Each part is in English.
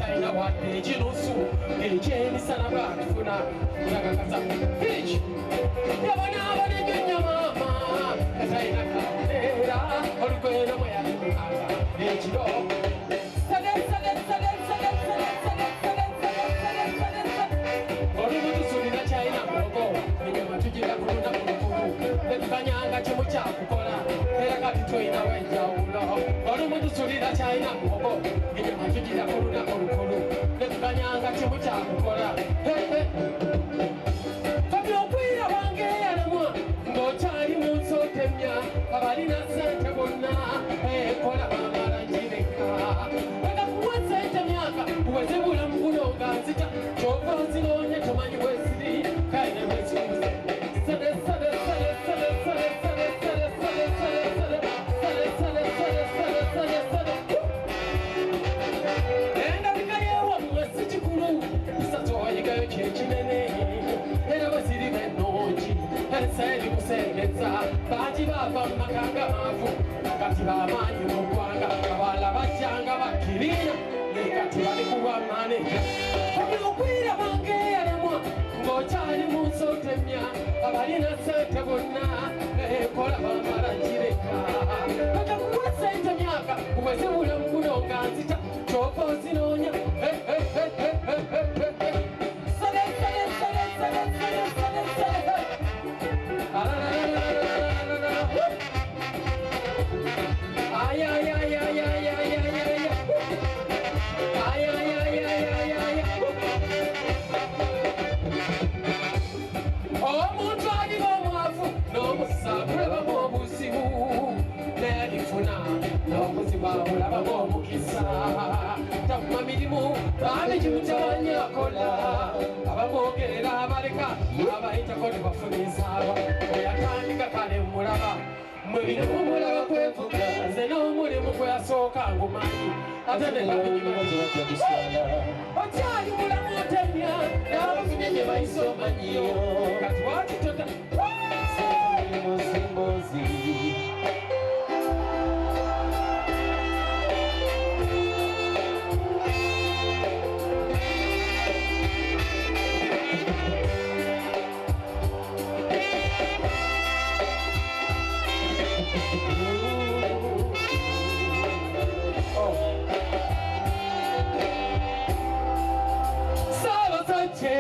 China what page no so Jenny Sanabra Funa Nagakasa page Yabana Banya Mama China Era or Gwena Maya page no China Bogo China Kuruna Kanyanga Chimucha Kukola Toina Wenjaulo Olumuntu sulira China Bogo China Kuruna Kulu Kanyanga Chimucha Kukola Fabiokwira wange yalemwa Ngochali munso temya Abalina sente bonna Kola bamala njireka Weka kuwa sente myaka Uweze bula mkulonga Zita Choko zinonye Tomanyi wesiri Kaine wesiri Sade Seli kusengeza Baji baba makanga mafu Kati bamanyi mkwanga Kabala bachanga bakirina Nekati walikuwa maneja Komi ukwira wange yalemwa Ngochali munso temya Abalina sente bonna Kola bamala njireka Kata kuwa sente myaka Uweze ule mkunonga nzita Chopo zinonya Mirimu, amejuta wanyakola abamogerera abaleka abayita kodi bafunizaba oyatandika kale mulaba mwebino mulaba kwevuga nze n'omulimu gweyasooka ngumanyi ate ne okyali mulamu otemya n'abafunye gye bayise omanyiyo kati watitota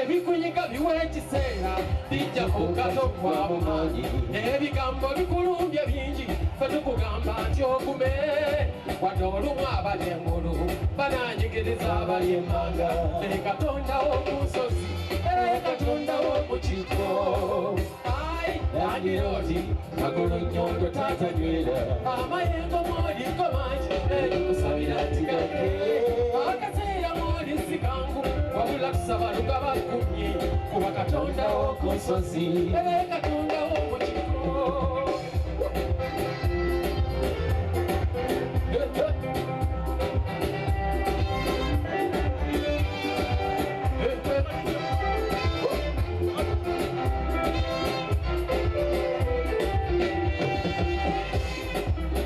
Bikunyika biwekiseera bijja kugato kwa bumanyi ebigambo bikulumbye bingi fe tukugamba nti okume wadde olumu abali engulu bananyigiriza abali emmanga katondawo ku nsozi katondawo mu kiko landiroodi magulu nnyondo tatanywera amayengo mwoliko mangi kusabira ntigake akaseera mwolisi kangu wabula tusaba lugaba kumye kuba katondawo ku nsozi katondawo mu kiko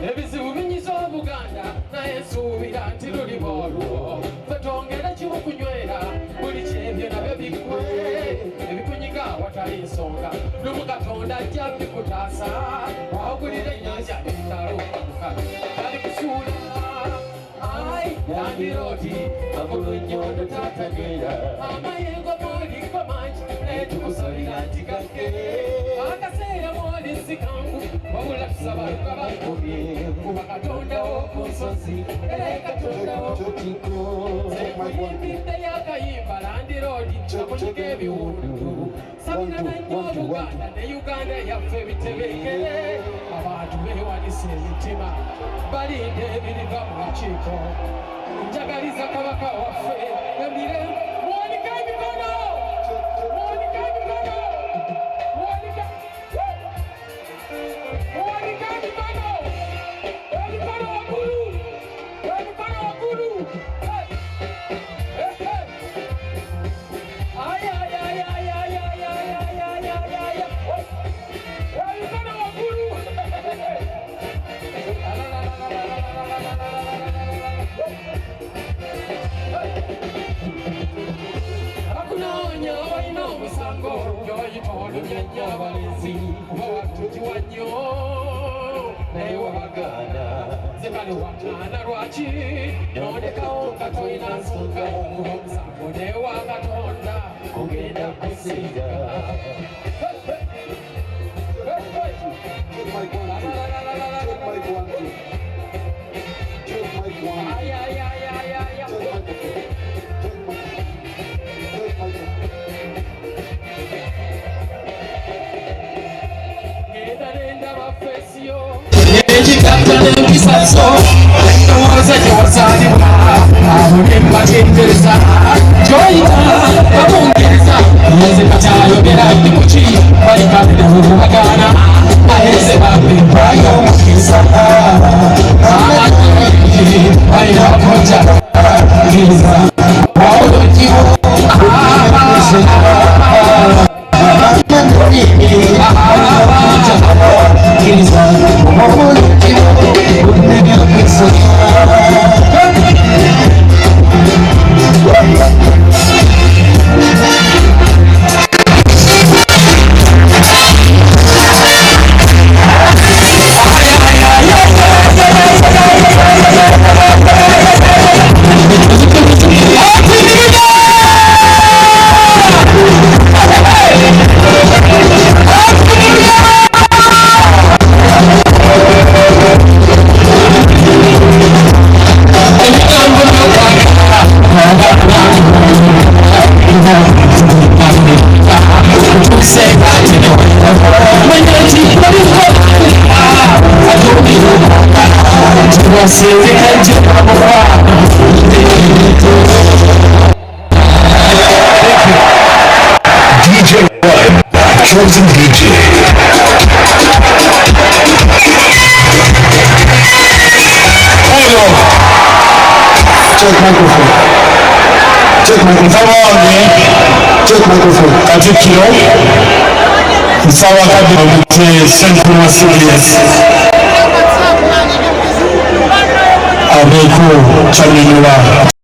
ebizibu binyiza Obuganda naye nsuubira nti lulimu olwo fetwongere kimukunywera buli kyebyo nabyo bikwe ebikunyiga watali nsonga lumu Katonda ajja bikutaasa wawugulira ennyanja n'entalo ali kusuula landiroodi magulu nnyondo tatanywera amayengo mwoliko mangi naye tukusalira nti gake akaseera mwolisi kangu wabula tusaba lugaba kubye kuba katondawo ku nsozi katondawo ku kiko zemuyimbidde yakayimba landiroodi akunyiga ebiwundu sabina nannyo Obuganda ne Uganda yaffe bitebeekere abantu beewanise emitima balinde ebiriva mu lukiiko njagaliza kabaka waffe emirembe mwonika emikono mwonika emikono mwonika emikono emikono waggulu emikono waggulu emikono waggulu Hey! Unyanya abalenzi bawatukiwa nnyo naye wabagana zebali wakana lwaki nondekawo nga tolina nsonga omusango newa Katonda kugenda kusinga. DJ One, chosen DJ. Check microphone. Check microphone. Check microphone. Katikiro. Sawa kabisa mzee Central Serious. Abeko Chaminula.